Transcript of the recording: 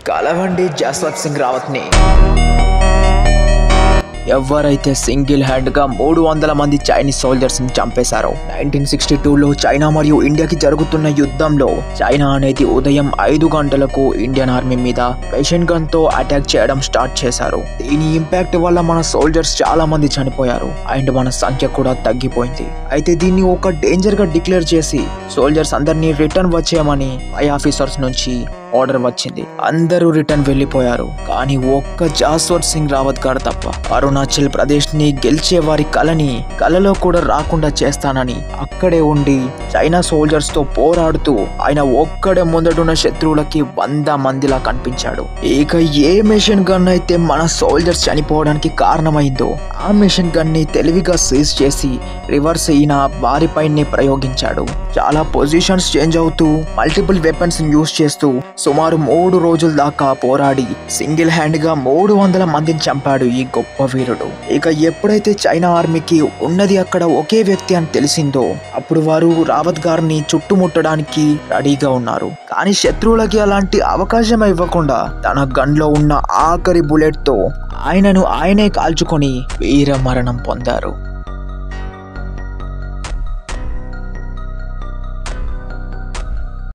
కలవండి జస్వంత్ సింగ్ రావత్ ని. ఎవరైతే సింగిల్ హ్యాండ్ గా 300 మంది చైనీస్ సోల్జర్స్ ని చంపేశారో 1962లో చైనా మరియు ఇండియాకి జరుగుతున్న యుద్ధంలో చైనా అనేది ఉదయం 5 గంటలకు ఇండియన్ ఆర్మీ మీద మెషిన్ గన్ తో అటాక్ చేయడం స్టార్ట్ చేశారు. దీని ఇంపాక్ట్ వల్ల మన సోల్జర్స్ చాలా మంది చనిపోయారు అండ్ మన సంఖ్య కూడా తగ్గిపోయింది. అయితే దీన్ని ఒక డేంజర్ గా డిక్లేర్ చేసి సోల్జర్స్ అందరినీ రిటర్న్ వచ్చేయమని పై ఆఫీసర్స్ నుంచి ఆర్డర్ వచ్చింది. అందరూ రిటర్న్ వెళ్లిపోయారు. కానీ ఒక్క జస్వంత్ సింగ్ రావత్ గారు తప్ప అరుణాచల్ ప్రదేశ్ ని గెలిచే వారి కలలో కూడా రాకుండా చేస్తానని అక్కడే ఉండి చైనా సోల్జర్స్ తో పోరాడుతూ ఆయన ఒక్కడే ముందడున్న శత్రువులకి 100 మందిలా కనిపించాడు. ఇక ఏ మెషిన్ గన్ అయితే మన సోల్జర్స్ చనిపోవడానికి కారణమైందో ఆ మెషిన్ గన్ ని తెలివిగా సీజ్ చేసి రివర్స్ అయిన వారిపైనే ప్రయోగించాడు. చాలా పొజిషన్స్ చేంజ్ అవుతూ మల్టిపుల్ వెపన్స్ యూజ్ చేస్తూ సుమారు 3 రోజుల దాకా పోరాడి సింగిల్ హ్యాండ్ గా 300 మందిని చంపాడు ఈ గొప్ప వీరుడు. ఇక ఎప్పుడైతే చైనా ఆర్మీకి ఉన్నది అక్కడ ఒకే వ్యక్తి అని తెలిసిందో అప్పుడు వారు రావత్ గారిని చుట్టుముట్టడానికి రెడీగా ఉన్నారు. కానీ శత్రువులకి అలాంటి అవకాశం ఇవ్వకుండా తన గన్ లో ఉన్న ఆఖరి బుల్లెట్ తో ఆయనను ఆయనే కాల్చుకొని వీర మరణం పొందారు.